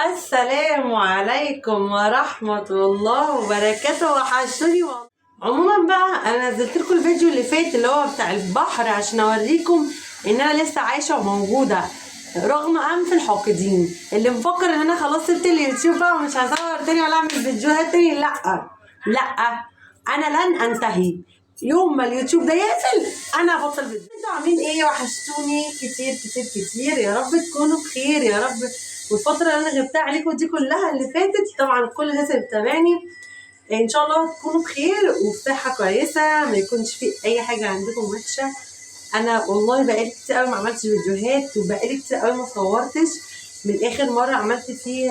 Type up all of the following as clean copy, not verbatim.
السلام عليكم ورحمة الله وبركاته، وحشوني والله. عموما بقى انا نزلت لكم الفيديو اللي فات اللي هو بتاع البحر عشان اوريكم ان انا لسه عايشة وموجودة رغم انف الحاقدين اللي مفكر ان انا خلاص سبت اليوتيوب بقى ومش هصور تاني ولا اعمل فيديوهات تاني. لا، انا لن انتهي. يوم ما اليوتيوب ده يقفل انا هبطل فيديو. انتوا عاملين ايه؟ وحشتوني كتير كتير كتير، يا رب تكونوا بخير يا رب. والفترة اللي انا غبتها عليكم دي كلها اللي فاتت، طبعا كل الناس اللي بتتابعني ان شاء الله تكونوا بخير وبصحة كويسة، ما يكونش في اي حاجة عندكم وحشة. انا والله بقالي كتير قوي ما عملتش فيديوهات، وبقالي كتير قوي ما صورتش من اخر مرة عملت فيه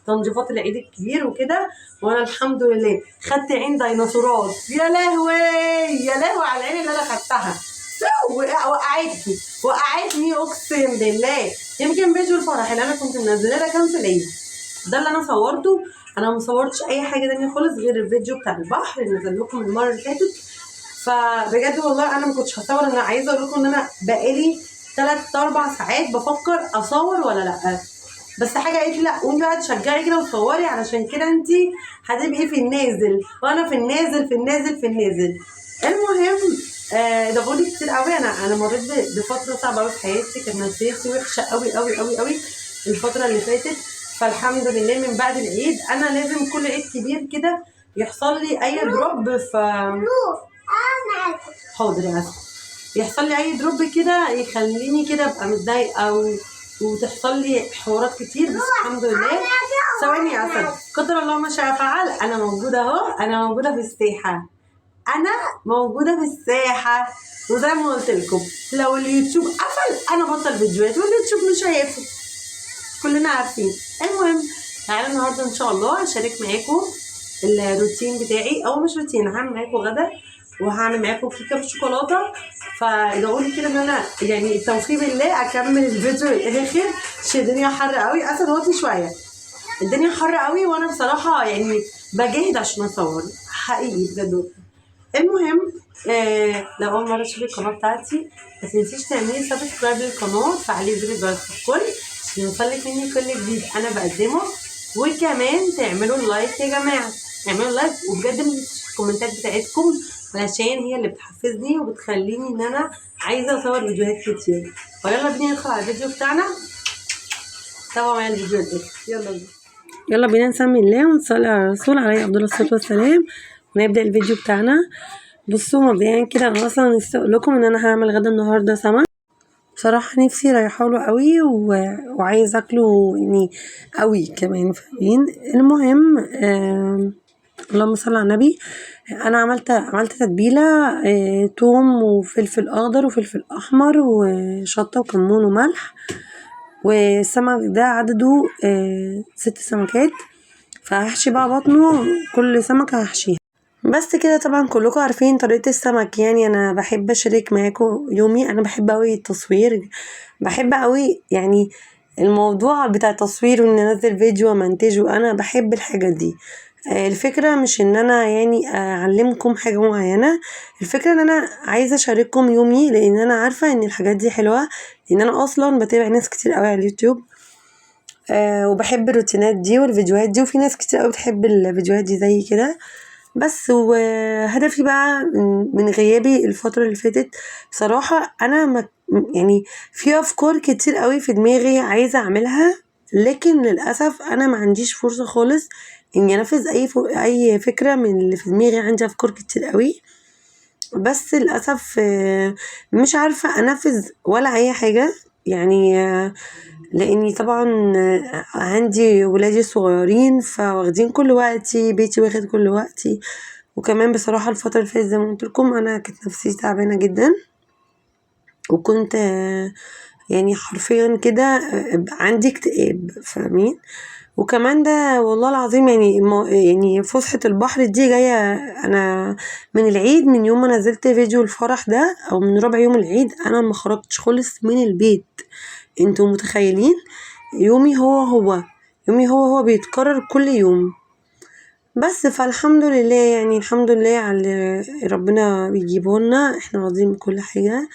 تنظيفات العيد الكبير وكده. وانا الحمد لله خدت عين ديناصورات، يا لهوي يا لهوي على العين اللي انا خدتها. وقعتني اقسم بالله. يمكن فيديو الفرح اللي انا كنت منزلاه ده كان في العيد، ده اللي انا صورته. انا ما صورتش اي حاجه تانية خالص غير الفيديو بتاع البحر اللي نزل لكم المره اللي فاتت. فبجد والله انا ما كنتش هصور. انا عايزه اقول لكم ان انا بقالي 3-4 ساعات بفكر اصور ولا لا، بس حاجه قالت لي لا قومي بقى تشجعي كده وتصوري، علشان كده انت هتبقي في النازل وانا في النازل في النازل في النازل. المهم ده بقولي كتير قوي. انا مريت بفتره صعبه قوي في حياتي، كانت نفسيتي وحشه قوي قوي قوي قوي الفتره اللي فاتت. فالحمد لله من بعد العيد انا لازم كل عيد كبير كده يحصل لي اي دروب. حاضر يا اسف. يحصل لي اي دروب كده يخليني كده ابقى متضايقه وتحصل لي حوارات كتير، بس الحمد لله. ثواني يا اسد، قدر الله ما شاء فعل. انا موجوده اهو، انا موجوده في الساحه، انا موجوده في الساحه. وزي ما قلت لكم لو اليوتيوب قفل انا بطل فيديوهات، واليوتيوب مش هيقفل كلنا عارفين. المهم تعالوا النهارده ان شاء الله اشارك معاكم الروتين بتاعي، او مش روتين، هعمل معاكم غدا وهعمل معاكم كيكه بالشوكولاته. فادعوا لي كده ان انا يعني التوفيق بالله اكمل الفيديو للاخر عشان الدنيا حر قوي. اسد وطي شويه، الدنيا حر قوي وانا بصراحه يعني بجاهد عشان اصور حقيقي بجد. المهم لو اول مره تشوفي القناه بتاعتي ما تنسيش تعملي سبسكرايب للقناه، وتفعلي زر الجرس في الكل عشان يوصلك مني كل جديد انا بقدمه. وكمان تعملوا لايك يا جماعه، اعملوا لايك وبجد من الكومنتات بتاعتكم علشان هي اللي بتحفزني وبتخليني ان انا عايزه اصور فيديوهات كتير. فيلا بينا ندخل على الفيديو بتاعنا. تابعوا معايا الفيديو ده، يلا بينا. يلا بينا نسمي الله ونصلي على الرسول عليه افضل الصلاه والسلام ونبدا الفيديو بتاعنا. بصوا مبدئيا كده انا اصلا نسيت اقول لكم ان انا هعمل غدا النهارده سمك. بصراحه نفسي رايحاله قوي وعايز اكله يعني قوي كمان، فاهمين؟ المهم اللهم صل على النبي. انا عملت تتبيله توم وفلفل اخضر وفلفل احمر وشطه وكمون وملح. والسمك ده عدده 6 سمكات، فهحشي بقى بطنه، كل سمكه هحشيها. بس كده طبعا كلكم عارفين طريقة السمك. يعني انا بحب اشارك معاكم يومي، انا بحب اوي التصوير، بحب اوي يعني الموضوع بتاع التصوير وان انزل فيديو ومنتجه، انا بحب الحاجة دي. الفكرة مش ان انا يعني اعلمكم حاجة معينة، الفكرة ان انا عايزة اشارككم يومي، لان انا عارفة ان الحاجات دي حلوة، لان انا اصلا بتابع ناس كتير اوي على اليوتيوب وبحب الروتينات دي والفيديوهات دي، وفي ناس كتير اوي بتحب الفيديوهات دي زي كده. بس وهدفي بقى من غيابي الفترة اللي فاتت بصراحة انا يعني في افكار كتير قوي في دماغي عايزة اعملها، لكن للأسف انا ما عنديش فرصة خالص اني انفذ اي فكرة من اللي في دماغي. عندي افكار كتير قوي بس للأسف مش عارفة انفذ ولا اي حاجة. يعني لاني طبعا عندي ولادي صغيرين فواخدين كل وقتي، بيتي واخد كل وقتي. وكمان بصراحة الفترة اللي فاتت زي ما قلت لكم انا كانت نفسيتي تعبانة جدا، وكنت يعني حرفيا كده عندي اكتئاب، فاهمين؟ وكمان ده والله العظيم يعني فسحة البحر دي جاية انا من العيد، من يوم ما نزلت فيديو الفرح ده او من ربع يوم العيد انا ما خرجتش خالص من البيت. انتوا متخيلين؟ يومي هو بيتكرر كل يوم. بس فالحمد لله، يعني الحمد لله على اللي ربنا بيجيبه لنا، احنا راضيين بكل حاجة.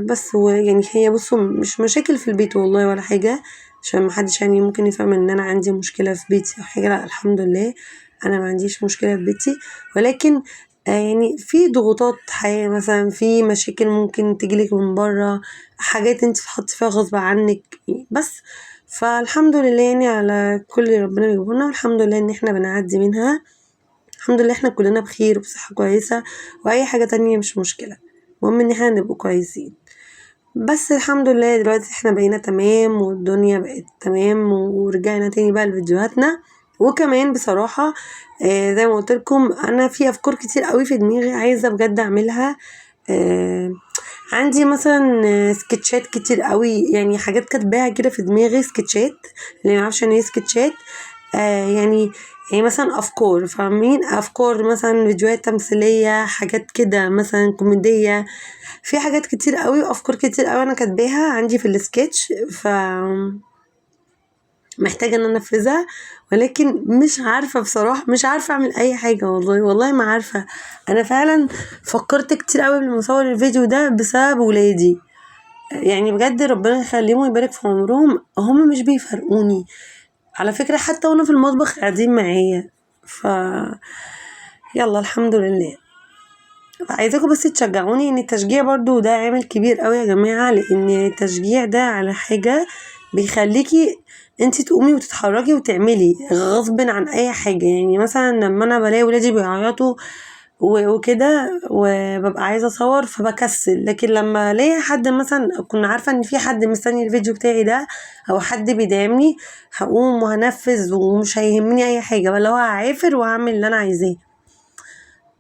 بس هو يعني هي بصوا مش مشاكل في البيت والله ولا حاجة، عشان محدش يعني ممكن يفهم ان انا عندي مشكلة في بيتي او حاجة. لا الحمد لله انا ما عنديش مشكلة في بيتي، ولكن يعني في ضغوطات حياة، مثلا في مشاكل ممكن تجيلك من بره، حاجات انت تحطي فيها غصب عنك بس. فالحمد لله يعني على كل اللي ربنا بيجيبهولنا، والحمد لله ان احنا بنعدي منها. الحمد لله احنا كلنا بخير وبصحة كويسة، واي حاجة تانية مش مشكلة، المهم ان احنا نبقى كويسين. بس الحمد لله دلوقتي احنا بقينا تمام والدنيا بقت تمام، ورجعنا تاني بقى لفيديوهاتنا. وكمان بصراحة زي ما قلت لكم انا في افكار كتير قوي في دماغي عايزة بجد اعملها. آه عندي مثلا سكتشات كتير قوي، يعني حاجات كاتباها كده في دماغي، سكتشات اللي ما يعرفش يعني ايه سكتشات. يعني مثلا افكار، فاهمين؟ افكار مثلا فيديوهات تمثيليه، حاجات كده مثلا كوميديه، في حاجات كتير قوي وافكار كتير قوي انا كاتباها عندي في السكتش، ف محتاجه ان انا انفذها. ولكن مش عارفه بصراحه، مش عارفه اعمل اي حاجه، والله ما عارفه. انا فعلا فكرت كتير قوي قبل ما اصور الفيديو ده بسبب ولادي، يعني بجد ربنا يخليهم ويبارك في عمرهم، هم مش بيفرقوني على فكرة، حتى وانا في المطبخ قاعدين معايا. ف يلا الحمد لله. عايزاكم بس تشجعوني، ان التشجيع برضو ده عامل كبير قوي يا جماعة، لان التشجيع ده على حاجة بيخليكي انتي تقومي وتتحركي وتعملي غصب عن اي حاجة. يعني مثلا لما انا بلاقي ولادي بيعيطوا وكده وببقى عايزة اصور فبكسل، لكن لما الاقي حد مثلا كنا عارفة ان في حد مستني الفيديو بتاعي ده او حد بيدعمني، هقوم وهنفذ ومش هيهمني اي حاجة، بل هو هعافر وهعمل اللي انا عايزاه.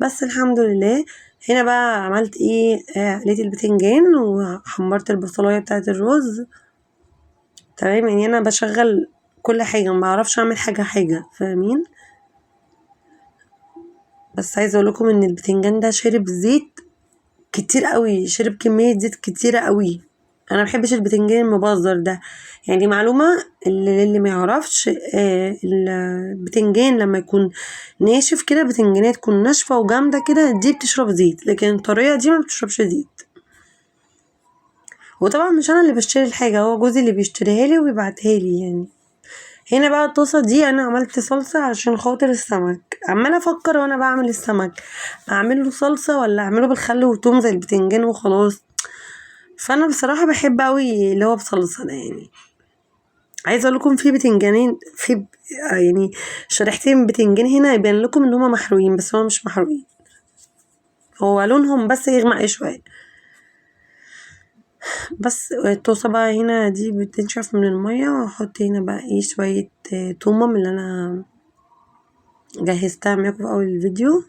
بس الحمد لله. هنا بقى عملت ايه، قليت البتنجان وحمرت البصلايه بتاعه الرز. تمام، يعني انا بشغل كل حاجه، ما بعرفش اعمل حاجه، فاهمين؟ بس عايزه اقول لكم ان البتنجان ده شرب زيت كتير قوي، شرب كميه زيت كتيره قوي. انا ما بحبش البتنجان المبذر ده. يعني معلومه اللي ما يعرفش، البتنجان لما يكون ناشف كده، بتنجانات تكون ناشفه وجامده كده دي بتشرب زيت، لكن الطريه دي ما بتشربش زيت. وطبعا مش انا اللي بشتري الحاجه، هو جوزي اللي بيشتريها لي وبيبعتها لي يعني. هنا بقى الطاسه دي انا عملت صلصه عشان خاطر السمك، عماله افكر وانا بعمل السمك اعمل له صلصه ولا اعمله بالخل وتوم زي البتنجان وخلاص. فانا بصراحه بحب قوي اللي هو بصلصه ده. يعني عايزه اقول لكم في بتنجانين في يعني شريحتين بتنجان هنا يبان لكم ان هما محروقين، بس هما مش محروقين، هو لونهم بس يغمق شويه. بس الطاسة بقى هنا دي بتنشف من المية، واحط هنا بقى ايه شوية تومة من اللي انا جهزتها معاكم في اول الفيديو.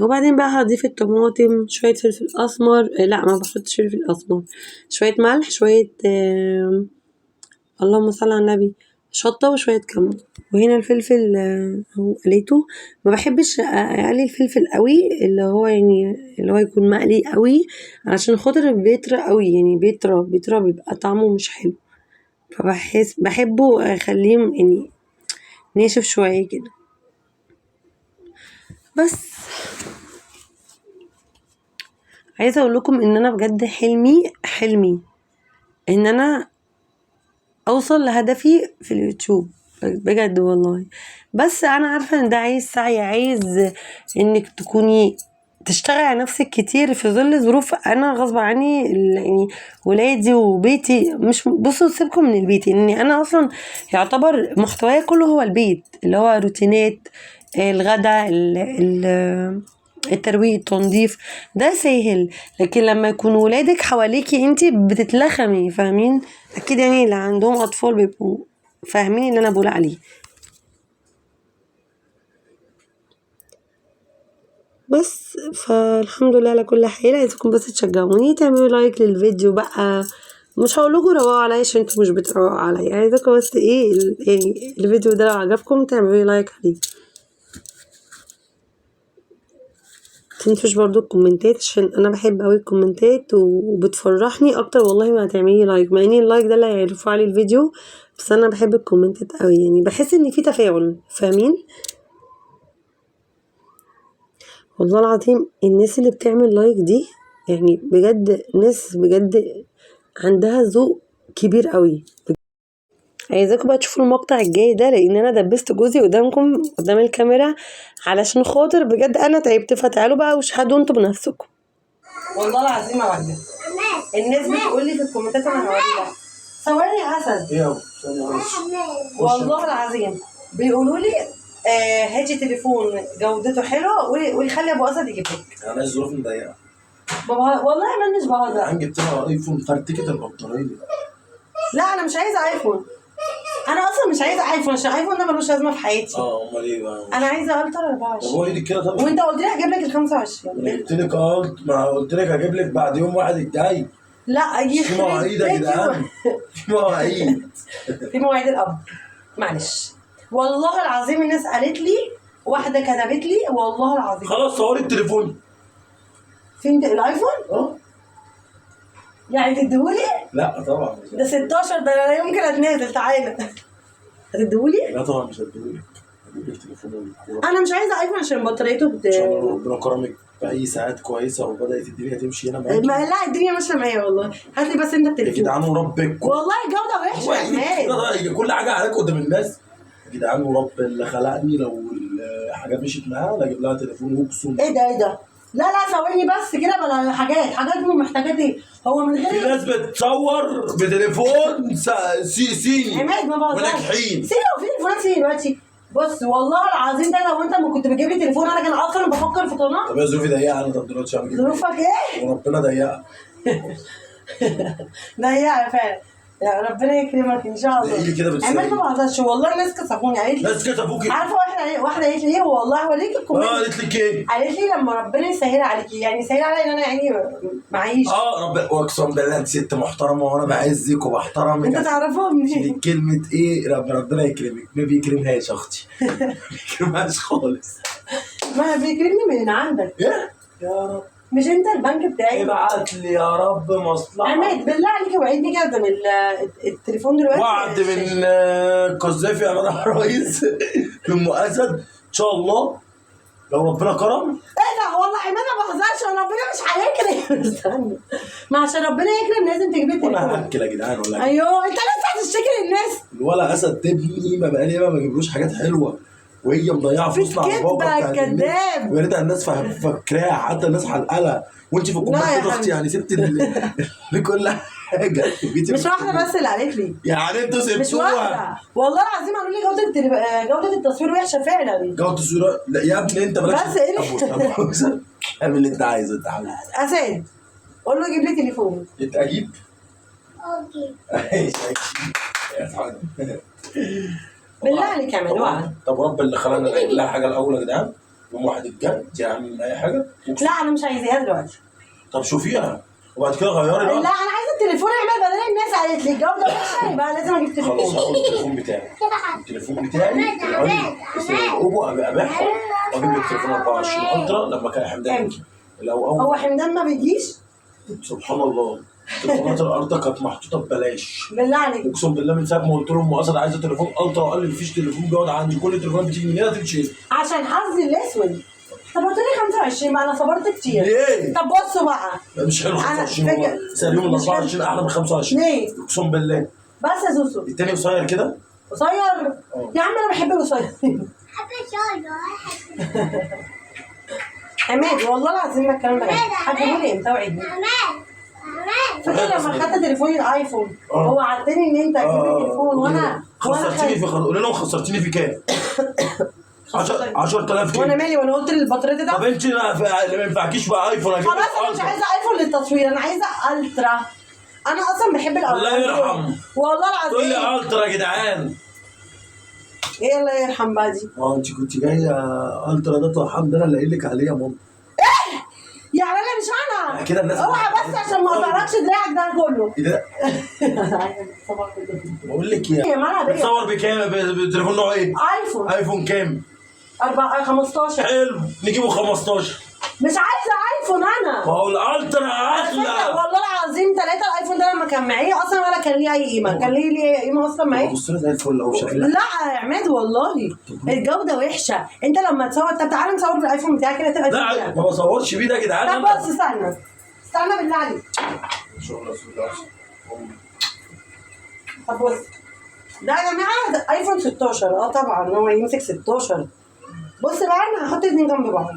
وبعدين بقى هضيف الطماطم، شوية فلفل اسمر، لا ما بحطش فلفل اسمر، شوية ملح، شوية اللهم صل على النبي، شطة وشوية كمون. وهنا الفلفل اهو قليته. ما بحبش اقلي الفلفل قوي، اللي هو يعني اللي هو يكون مقلي قوي، علشان خاطر بيطرى قوي، يعني بيطرى بيبقى طعمه مش حلو. بحبه اخليه يعني ناشف شوية كده. بس عايزة اقول لكم ان انا بجد حلمي ان انا اوصل لهدفي في اليوتيوب بجد والله. بس انا عارفة ان ده عايز سعي، عايز انك تكوني تشتغل على نفسك كتير في ظل ظروف انا غصب عني، يعني ولادي وبيتي. مش بصوا سيبكم من البيت، اني انا اصلا يعتبر محتواي كله هو البيت، اللي هو روتينات الغدا، الترويق، التنظيف، ده سهل. لكن لما يكون ولادك حواليكي انتي بتتلخمي، فاهمين؟ اكيد يعني اللي عندهم اطفال بيبقوا فاهمين اللي انا بقول عليه. بس فالحمد لله على كل حال. عايزكم بس تشجعوني تعملوا لايك للفيديو بقى، مش هقولكم روقوا عليا عشان انتوا مش بتروقوا عليا، عايزاكم بس ايه يعني الفيديو ده لو عجبكم تعملوا لايك عليه. متنسوش برضو الكومنتات عشان انا بحب اوي الكومنتات وبتفرحني اكتر والله ما هتعملي لايك، مع ان اللايك ده اللي هيرفع لي الفيديو، بس انا بحب الكومنتات اوي، يعني بحس ان في تفاعل، فاهمين؟ والله العظيم الناس اللي بتعمل لايك دي يعني بجد ناس بجد عندها ذوق كبير قوي. عايزاكم بقى تشوفوا المقطع الجاي ده، لان انا دبست جوزي قدامكم قدام الكاميرا علشان خاطر بجد انا تعبت، فتعالوا بقى واشهدوا انتوا بنفسكم. والله العظيم يا وردة الناس بتقول لي في الكومنتات انا هوريها. ثواني يا اسد. ايه والله العظيم بيقولوا لي هاتي تليفون جودته حلوه ويخلي ابو اسد يجيب لك. انا الظروف مضيقه والله ما مش بهزر. انا جبت لها ايفون فرتكت البطاريه. لا انا مش عايزه ايفون، انا اصلا مش عايزه ايفون عشان ايفون ده ملوش لازمه في حياتي. امال ايه بقى؟ انا عايزه الترا 24. طب هو ايدك كده. طب وانت قلت لي هجيب لك ال 25. قلت لك ما قلت لك هجيب لك بعد يوم واحد الجاي. لا في مواعيد يا جدعان، في مواعيد. في مواعيد الاب. معلش والله العظيم الناس قالت لي، واحده كتبت لي والله العظيم. خلاص صوري التليفون. فين الايفون؟ يعني تديهولي؟ لا طبعا ده 16 ده لا يمكن اتنازل. تعالى هتديهولي؟ لا طبعا مش هديهولك، هجيب لك تليفون. انا مش عايزه ايفون عشان بطاريته ان شاء الله ربنا كرمك باي ساعات كويسه وبدات الدنيا تمشي هنا معاكي. لا الدنيا ماشيه معايا والله. هات لي بس انت يا التليفون. جدعان وربك والله الجوده وحشه يا عماد. كل حاجه عليك قدام الناس. يا جدعان ورب اللي خلقني لو الحاجات مشيت معاها لا اجيب لها تليفون اقسم. ايه ده؟ لا ثواني بس كده بلا حاجات من محتاجات ايه؟ هو من غير في ناس بتصور بتليفون صيني عماد ما بهزرش. وناجحين. صيني وفي تليفونات صيني دلوقتي. بص والله العظيم ده لو انت ما كنت بتجيب لي تليفون انا كان اصلا بفكر في قناه. طب يا ظروفي ضيقه انا. طب دلوقتي هعمل ايه؟ ظروفك ايه؟ وربنا ضيقه. ضيقه فعلا. يا ربنا يكرمك ان شاء الله. ايه اللي كده بتسوي؟ عماد ما بهزرش والله الناس كسفوني. قالت لي ناس كسفوكي. عارفه واحده قالت لي ايه والله اوريك الكومنت. قالت لك ايه؟ قالت لي لما ربنا يسهل عليكي، يعني يسهل عليا ان انا يعني معيش. رب اقسم بالله انت ست محترمه وانا بعزك وبحترمك. انت تعرفهم منين؟ كلمه ايه ربنا يكرمك. ما بيكرمهاش اختي. ما بيكرمهاش خالص. ما بيكرمني من عندك. ايه؟ يا رب مش انت البنك بتاعي؟ ابعت لي يا رب مصلحه. عماد بالله عليك وعدني كده قدام التليفون دلوقتي. وعد من قذافي يا مدحت رئيس ام اسد ان شاء الله لو ربنا كرم. ايه ده والله عماد ما بهزرش. ربنا مش هيكرم. استنى ما عشان ربنا يكرم لازم تجيب لي تليفون. وانا هاكل يا جدعان ولا ايوه انت لسه هتشتكي للناس. ولا اسد تبني ما بقالي ما بجيبلوش حاجات حلوه وهي مضيعه فلوسنا على بابا. كداب. ويا ريت الناس فاكراها حتى الناس حلقلها وانت في الكومنتات اختي يعني سبت لكل حاجه. مش واحده بس اللي قالت لي. يعني انتوا سبتوها. مش واحده والله العظيم قالوا لي جوده التصوير وحشه فعلا. جوده الصوره لا يا ابني انت بلاش. بس ايه اعمل اللي انت عايزه انت حبيبي. اسد قول له يجيب لي تليفون. انت اجيب؟ اوكي. بالله عليك يا مدوعه. طب رب اللي خلانا نجيب لها حاجه الاول يا جدعان. يوم واحد الجد تعمل اي حاجه. لا انا مش عايزاها دلوقتي. طب شوفيها وبعد كده غيري بقى. لا انا عايزه التليفون يعمل بدل الناس قالت لي الجوده وحشه يبقى لازم اجيب تليفون. خلاص هقول التليفون بتاعي. التليفون بتاعي اوبو ابيعها واجيب لك تليفون 24 الترا لما كان حمدان. هو حمدان ما بيجيش؟ سبحان الله. تليفونات الارض كانت محطوطه ببلاش. بالله عليك. اقسم بالله من ساعه ما قلت لهم اسد عايزه تليفون الترا وقال لي مفيش تليفون بيقعد عندي. كل التليفونات بتيجي من هنا تمشي. عشان حظي الاسود. طب قلت لي 25 بقى انا صبرت كتير. ليه؟ طب بصوا بقى. مش حلو 25 سنة اليوم ال 24 احلى من 25. ليه؟ اقسم بالله. بس يا زوزو التاني قصير كده؟ قصير؟ يا عم انا بحب القصير. عماد والله العظيم ما الكلام ده هتقولي امتى وعدني. فاكر لما خدت تليفوني الايفون هو عدني ان انت تجيب لي تليفون وانا خسرتيني في قولي لهم خسرتيني في كام؟ 10000 وانا مالي وانا قلت للبطاريه ده. طب انت ما ينفعكيش بقى ايفون. خلاص انا مش عايزه ايفون للتصوير انا عايزه الترا. انا اصلا بحب الالترا. الله يرحمه والله العظيم. قول لي الترا يا جدعان. ايه الله يرحم بقى دي؟ انت كنت جايه الترا ده طه حمد انا اللي قايل لك عليه يا ماما. ايه؟ يعني انا مش انا كده الناس اوعى بس عشان ما اقطعلكش دراعك ده كله. ايه ده؟ بقول لك ايه؟ بتصور بكام؟ بتليفون نوع ايه؟ ايفون كام؟ 15. حلو نجيبه 15. مش عايزه ايفون انا. ما هو الالترا اغلى. والله العظيم 3 الايفون ده لما كان معايا اصلا ولا كان ليه اي قيمه. كان ليه قيمه اصلا معايا. بص لي زي الفل اهو شكلها. لا يا عماد والله الجوده وحشه. انت لما تصور طب تعالى نصور بالايفون بتاعك كده تبقى. لا ما بصورش بيه ده يا جدعان. طب بص استنى بالله عليك. شغل طب بص، ده يا جماعه ده ايفون 16. طبعا هو يمسك 16. بص بقى انا هحط اتنين جنب بعض،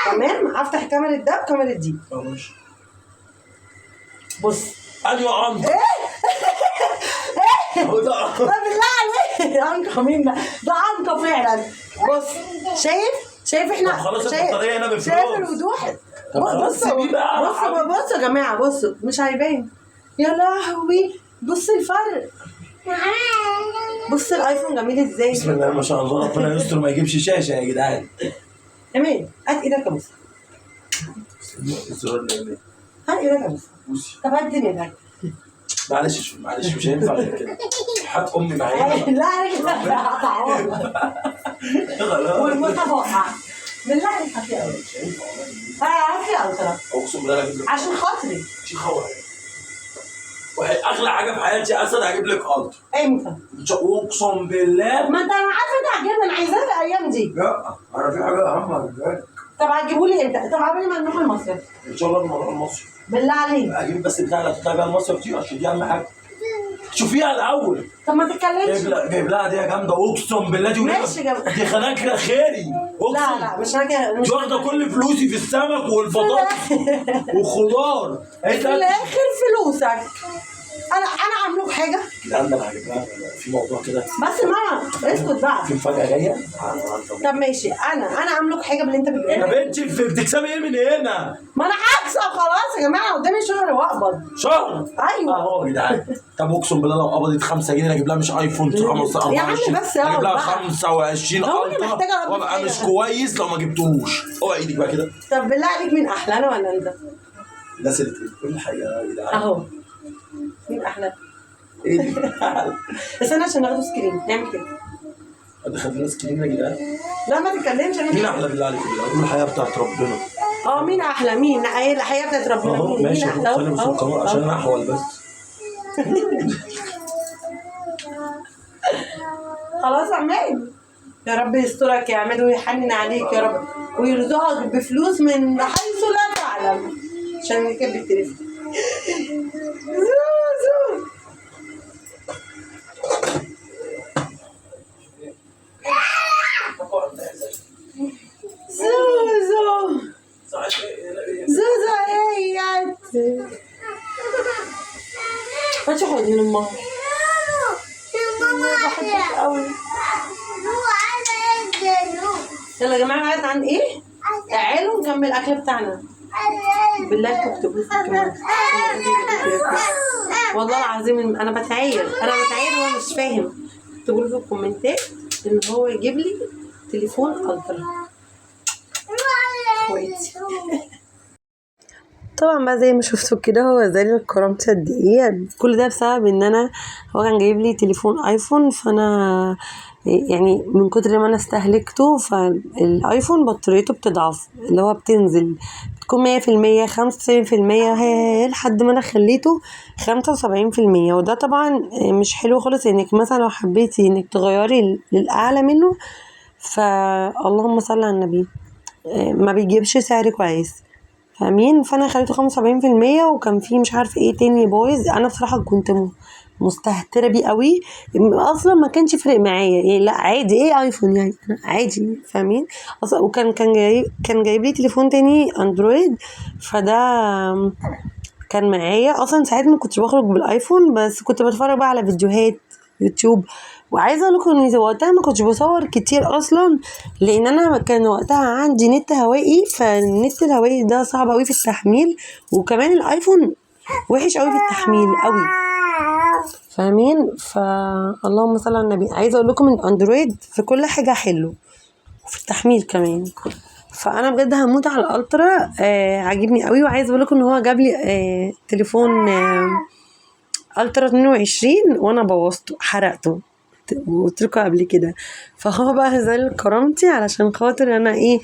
تمام. هفتح كاميرا ده وكاميرا دي. ماشي. بص ايوه عنده هو ده بالله عليك عنقه مين ده؟ ده عنقه فعلا. بص شايف احنا خلاص البطاريه هنا بفلوس. شايف الوضوح؟ بص يا جماعه، بصوا مش هيبان. يا لهوي بص الفرق، بص الايفون جميل ازاي. بسم الله ما شاء الله، ربنا يستر ما يجيبش شاشه يا جدعان. امان هات ايدك يا بص، الزرار اللي هات ايدك يا بص. طب هات دنيا معلش مش هينفع كده. هات امي معايا. لا عليك لا خلاص والمصحف وقع بالله عليك. هات لي الترا اقسم بالله عشان خاطري. اغلى حاجه في حياتي يا اسد هجيب لك الترا. امتى؟ اقسم بالله. ما انت عارفه انت هتجيبني، انا عايزاه الايام دي. لا انا في حاجه اهم هجيبها لك. طب هتجيبوا لي امتى؟ طب قبل ما نروح المصيف ان شاء الله لما نروح المصيف. بالله عليك اجيب بس بتاع اللي هتطلع بيها المصيف دي عشان دي اهم حاجه. شوفيها الاول. طب ما تتكلمش. جايب لها هديه جامده اقسم بالله. دي ماشي دي خناكره خيري. لا مش هاجي. دي واخده كل فلوسي في السمك والبطاطس والخضار. في الاخر فلوسك. انا عاملوك حاجه كده عندنا هجيب لها في موضوع كده. بس ماما اسكت بقى. في مفاجاه جايه. طب ماشي، انا عاملوك حاجه باللي انت بتقوله. يا بنتي بتكسبي ايه من هنا؟ ما انا هكسب خلاص يا جماعه، قدامي شهر واقبض. شهر؟ ايوه اهو يا جدعان. طب اقسم بالله لو قبضت 5 جنيه اجيب لها مش ايفون 15 يا عم بس اجيب لها بقى. 25 هو أنا محتاجة أقبض وابقى حاجة. مش كويس لو ما جبتوش. اوعى ايدك بقى كده. طب بالله عليك مين احلى، انا ولا انت؟ الناس اللي تقول كل حاجه يا جدعان. اهو مين احلى؟ ايه دي؟ بس انا عشان ناخده سكرين نعمل كده. ده خدنا سكرين يا جدعان. لا ما تتكلمش. مين احلى بالله عليك يا جدعان؟ كل الحياه بتاعت ربنا. مين احلى؟ مين الحياه بتاعت ربنا؟ اهو مين ماشي. احلى؟ خلينا بس القمر عشان انا احول بس. خلاص يا عماد، يا رب يسترك يا عماد ويحنن عليك يا رب ويرزقك بفلوس من حيث لا تعلم عشان نركب التليفون. زوزو زوزو ايات ما تشوفوا من امها. بحبك قوي. يلا يا جماعه قاعد عن ايه؟ تعالوا نكمل الاكل بتاعنا. بالله تكتبوا كمان. والله العظيم انا بتعاير وانا مش فاهم. اكتبوا لي في الكومنتات ان هو يجيب لي تليفون الترا. كويس. طبعا بقى زي ما شفتوا كده هو زي كرامتي قد ايه. كل ده بسبب ان هو كان جايب لي تليفون ايفون، فانا يعني من كتر ما انا استهلكته فالايفون بطاريته بتضعف، اللي هو بتنزل بتكون 100% 95% لحد ما انا خليته 75%. وده طبعا مش حلو خالص، انك مثلا لو حبيتي انك تغيري للاعلى منه فاللهم صل على النبي ما بيجيبش سعر كويس، فاهمين؟ فانا خليته 75% وكان فيه مش عارف ايه تاني بايظ. انا بصراحه كنت مستهتره بيه قوي، اصلا ما كانش فارق معايا يعني. لا عادي، ايه ايفون يعني عادي، فاهمين؟ اصلا وكان كان جايب لي تليفون تاني اندرويد، فده كان معايا اصلا ساعات ما كنتش بخرج بالايفون، بس كنت بتفرج بقى على فيديوهات يوتيوب. وعايزه اقول لكم ان وقتها ما كنتش بصور كتير اصلا، لان انا كان وقتها عندي نت هوائي، فالنت الهوائي ده صعب قوي في التحميل، وكمان الايفون وحش قوي في التحميل قوي، فاهمين؟ فاللهم صل على النبي. عايزه اقول لكم ان اندرويد في كل حاجه حلو وفي التحميل كمان. فانا بجد هموت على الالترا، عاجبني قوي. وعايزه اقول لكم ان هو جاب لي تليفون الترا 22 وانا بوظته حرقته وقلت لكم قبل كده. فهو بقى زي كرامتي علشان خاطر انا ايه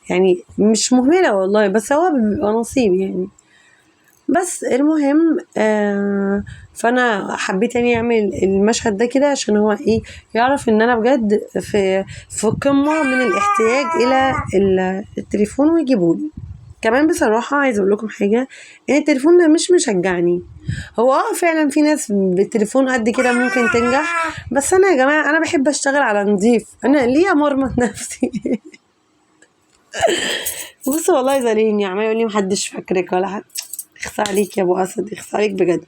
يعني مش مهمله والله، بس هو بيبقى نصيب يعني. بس المهم فانا حبيت يعني اعمل المشهد ده كده عشان هو ايه يعرف ان انا بجد في قمه من الاحتياج الى التليفون ويجيبولي. كمان بصراحة عايزة اقول لكم حاجة، ان التليفون ده مش مشجعني. هو فعلا في ناس بالتليفون قد كده ممكن تنجح، بس انا يا جماعة انا بحب اشتغل على نضيف، انا ليه امرمط نفسي؟ بص والله زعلني عمال يقول لي محدش فاكرك ولا حد. اخصى عليك يا ابو اسد، اخصى عليك بجد.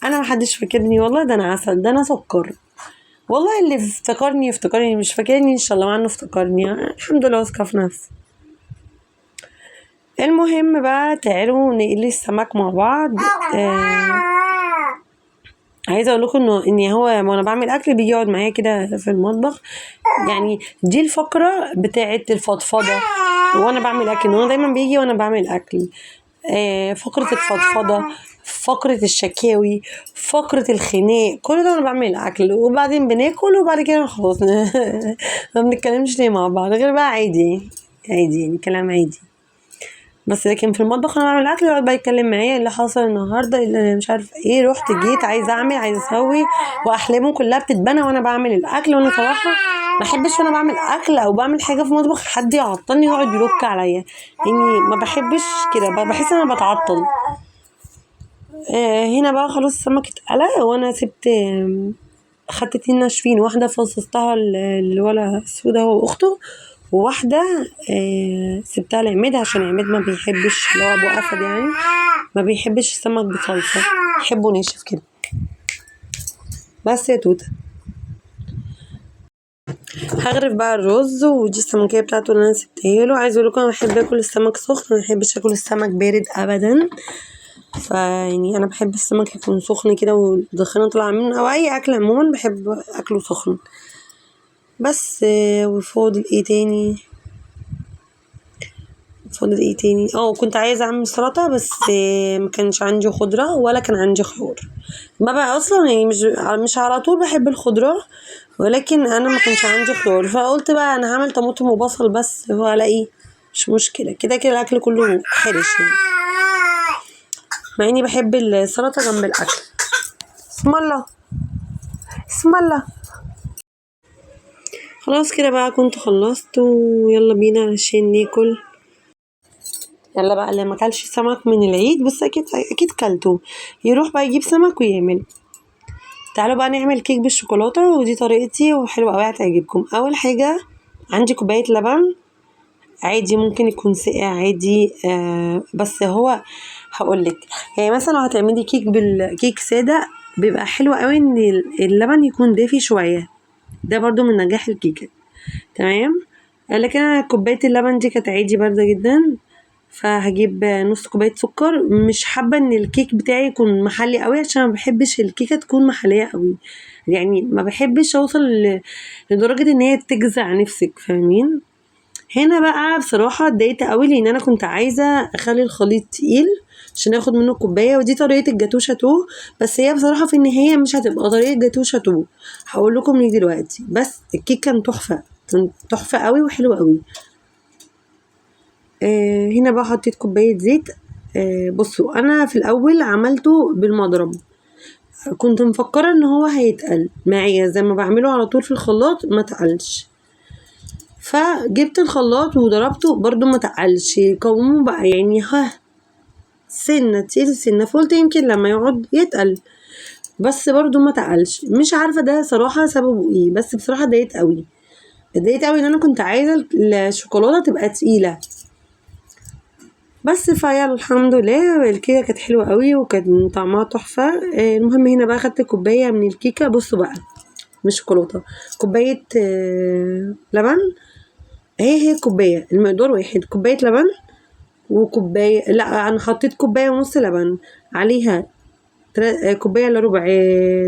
انا محدش فاكرني والله، ده انا عسل، ده انا سكر والله. اللي افتكرني، مش فاكرني ان شاء الله، مع انه افتكرني الحمد لله، واثقه في نفسي. المهم بقى تعالوا نقلي السمك مع بعض. عايزه اقول لكم اني هو وانا بعمل اكل بيجي يقعد معايا كده في المطبخ، يعني دي الفقره بتاعه الفضفضه وانا بعمل اكل. هو دايما بيجي وانا بعمل اكل، فقره الفضفضه، فقره الشكاوي، فقره الخناق، كل ده وانا بعمل اكل. وبعدين بناكل وبعد كده خلاص ما بنتكلمش ليه مع بعض غير بقى عادي يعني كلام عادي. بس لكن في المطبخ انا بعمل اكل يقعد بقى يتكلم معايا اللي حصل النهارده، اللي مش عارف ايه، رحت جيت، عايزه اعمل، عايزه اسوي، واحلامه كلها بتتبنى وانا بعمل الاكل. وانا صراحه ما احبش وانا بعمل اكل او بعمل حاجه في المطبخ حد يعطلني ويقعد يلوك عليا، يعني ما بحبش كده، بحس ان انا بتعطل. هنا بقى خلاص السمك اتقلى، وانا سبت خدت 2 ناشفين، واحده فصصتها الولا السودا هو واخته، وواحدة سبتها لعماد عشان عماد ما بيحبش، اللي هو ابو اسد يعني ما بيحبش السمك بصلصة، يحبه ناشف كده. بس يا توته هغرف بقى الرز، ودي السمكية بتاعته اللي انا سبتها له. عايزه اقول لكم انا بحب اكل السمك سخن، ما بحبش اكل السمك بارد ابدا. فيعني انا بحب السمك يكون سخن كده والدخانه طالعه منه، او اي اكل عموما بحب اكله سخن. بس وفاضل ايه تاني؟ كنت عايزه اعمل سلطه، بس ما كانش عندي خضره ولا كان عندي خيار. بقى اصلا يعني مش على طول بحب الخضره، ولكن انا ما كانش عندي خيار، فقلت بقى انا هعمل طماطم وبصل بس، هو على ايه مش مشكله، كده كده الاكل كله حرش يعني، مع اني بحب السلطه جنب الاكل. اسم الله اسم الله. خلاص كده بقى كنت خلصت، ويلا بينا عشان ناكل. يلا بقى اللي ما كلش سمك من العيد، بس اكيد كلته، يروح بقى يجيب سمك ويعمل. تعالوا بقى نعمل كيك بالشوكولاته، ودي طريقتي وحلوه قوي هتعجبكم. اول حاجه عندي كوبايه لبن عادي، ممكن يكون ساقع عادي، بس هو هقولك يعني مثلا لو هتعملي كيك ساده بيبقى حلو قوي ان اللبن يكون دافي شويه، ده برضو من نجاح الكيكه. تمام. لكن انا كوبايه اللبن دي كانت عادي بارده جدا، فهجيب نص كوبايه سكر. مش حابه ان الكيك بتاعي يكون محلي قوي، عشان ما بحبش الكيكه تكون محليه قوي، يعني ما بحبش اوصل لدرجه ان هي تجزع نفسك، فاهمين؟ هنا بقى بصراحه اتضايقت قوي، لان انا كنت عايزه اخلي الخليط تقيل عشان اخد منه كوبايه، ودي طريقه الجاتو شاتو. بس هي بصراحه في النهايه مش هتبقى طريقه جاتو شاتو، هقول لكم ليه دلوقتي. بس الكيك كان تحفه، كان تحفه قوي وحلو قوي. هنا بقى حطيت كوباية زيت. بصوا انا في الاول عملته بالمضرب، كنت مفكرة ان هو هيتقل معايا زي ما بعمله على طول في الخلاط، ما تقلش. فجبت الخلاط وضربته برضو ما تقلش، قومه بقى يعني سنة تقيل سنة، فقلت يمكن لما يقعد يتقل، بس برضو ما تقلش. مش عارفة ده صراحة سببه ايه، بس بصراحة اتضايقت قوي ان انا كنت عايزة الشوكولاتة تبقى تقيلة. بس فيلا الحمد لله الكيكه كانت حلوه قوي وكان طعمها تحفه. المهم هنا بقى خدت كوبايه من الكيكه. بصوا بقى مش شوكولاته، كوبايه لبن. هي كوبايه، المقدار واحد، كوبايه لبن وكوبايه، لا انا حطيت كوبايه ونص لبن عليها كوبايه الا ربع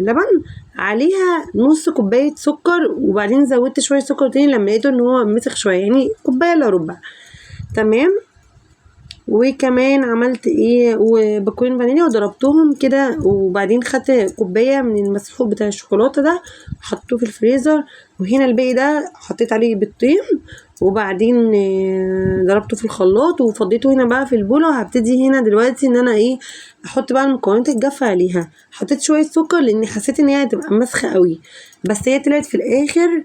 لبن، عليها نص كوبايه سكر، وبعدين زودت شويه سكر تاني لما لقيته ان هو مسخ شويه، يعني كوبايه الا ربع. تمام. وكمان عملت ايه، وبكوين فانيليا وضربتهم كده، وبعدين خدت كوبايه من المسحوق بتاع الشوكولاته ده حطيته في الفريزر. وهنا الباقي ده حطيت عليه بيضتين، وبعدين ضربته في الخلاط وفضيته هنا بقى في البوله. وهبتدي هنا دلوقتي ان انا ايه، احط بقى المكونات الجافه عليها. حطيت شويه سكر لاني حسيت ان هي هتبقى مسخه قوي، بس هي طلعت في الاخر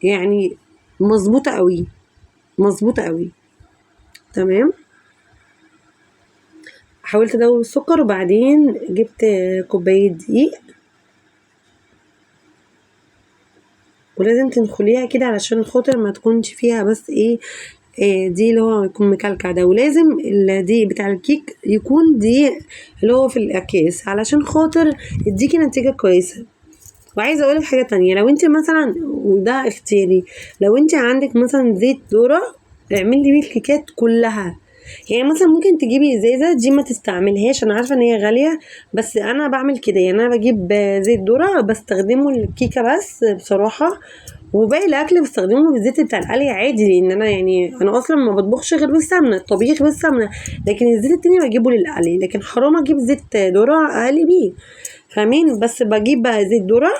يعني مظبوطه قوي. تمام. حاولت ادوب السكر، وبعدين جبت كوبايه دقيق، ولازم تنخليها كده علشان خاطر ما تكونش فيها بس ايه دي اللي هو يكون مكلكع ده. ولازم الدقيق بتاع الكيك يكون دقيق اللي هو في الاكياس علشان خاطر يديكي نتيجه كويسه. وعايزه اقولك حاجه تانية، لو انت مثلا، وده اختياري، لو انت عندك مثلا زيت ذره اعملي بيه الكيكات كلها. يعني مثلا ممكن تجيبي ازازه دي ما تستعملهاش، انا عارفه ان هي غاليه، بس انا بعمل كده. يعني انا بجيب زيت ذره بستخدمه الكيكه بس بصراحه، وباقي الاكل بستخدمه بالزيت بتاع القلي عادي، لان انا يعني انا اصلا ما بطبخش غير بالسمنه، الطبيخ بالسمنه، لكن الزيت التاني بجيبه للقلي، لكن حرام اجيب زيت ذره اقلي بيه، فاهمين؟ بس بجيب بقى زيت ذره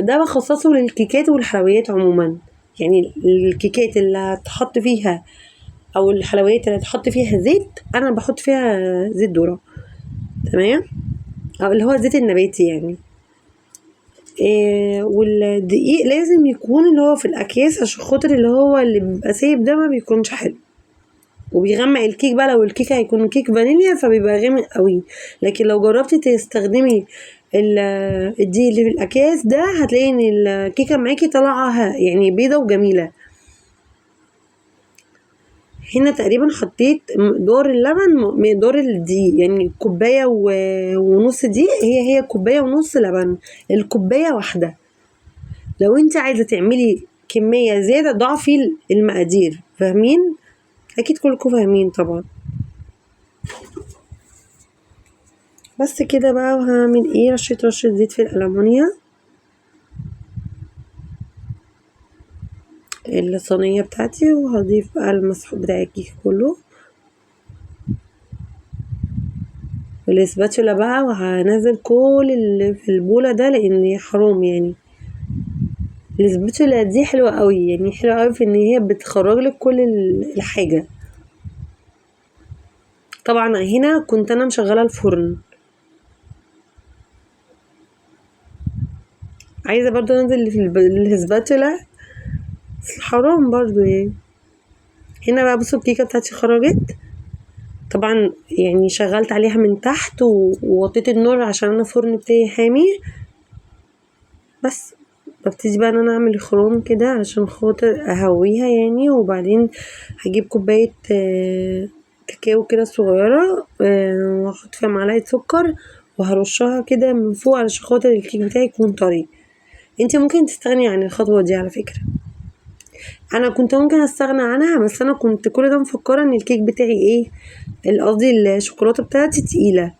ده بخصصه للكيكات والحلويات عموما. يعني الكيكات اللي هتحط فيها او الحلويات اللي هتحط فيها زيت انا بحط فيها زيت ذره، تمام، او اللي هو الزيت النباتي يعني. والدقيق لازم يكون اللي هو في الاكياس عشان خاطر اللي هو اللي بيبقى سايب ده ما بيكونش حلو، وبيغمق الكيك بقى. لو الكيك هيكون كيك فانيليا فبيبقى غامق قوي، لكن لو جربتي تستخدمي الدقيق اللي في الاكياس ده هتلاقي ان الكيكه معاكي طالعه يعني بيضه وجميله. هنا تقريبا حطيت مقدار اللبن مقدار الدقيق، يعني كوبايه ونص دقيق هي كوبايه ونص لبن، الكوبايه واحده. لو انت عايزه تعملي كميه زياده ضعفي المقادير، فاهمين؟ اكيد كلكم فاهمين طبعا. بس كده بقى، وهعمل ايه رشة زيت في الألمونيا الصينية بتاعتي، وهضيف بقى المسحوق بتاع الكيك كله والاسباتولا بقى، وهنزل كل اللي في البولة ده لان حرام. يعني الاسباتولا دي حلوة قوي، يعني حلوة قوي في ان هي بتخرج لك كل الحاجة. طبعا هنا كنت انا مشغلة الفرن، عايزة برضو انزل اللي في الاسباتولا بس حرام برضو يعني. هنا بقى بصوا الكيكة بتاعتي خرجت، طبعا يعني شغلت عليها من تحت ووطيت النار عشان انا الفرن بتاعي حامي. بس ببتدي بقى ان انا اعمل خروم كده علشان خاطر اهويها يعني، وبعدين هجيب كوباية كاكاو كده صغيرة واحط فيها معلقة سكر وهرشها كده من فوق علشان خاطر الكيك بتاعي يكون طري. انتي ممكن تستغني عن الخطوة دي على فكرة، انا كنت ممكن استغنى عنها، بس انا كنت كل ده مفكرة ان الكيك بتاعي ايه قصدي الشوكولاتة بتاعتي تقيلة.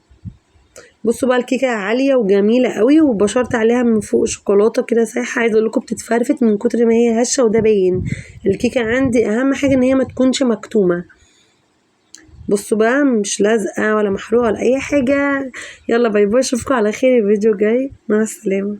بصوا بقى الكيكه عاليه وجميله قوي، وبشرت عليها من فوق شوكولاته كده سايحه، عايزه اقول لكم بتتفرفت من كتر ما هي هشه، وده باين. الكيكه عندي اهم حاجه ان هي ما تكونش مكتومه. بصوا بقى مش لازقه ولا محروقه ولا اي حاجه. يلا باي باي، اشوفكم على خير الفيديو جاي، مع السلامه.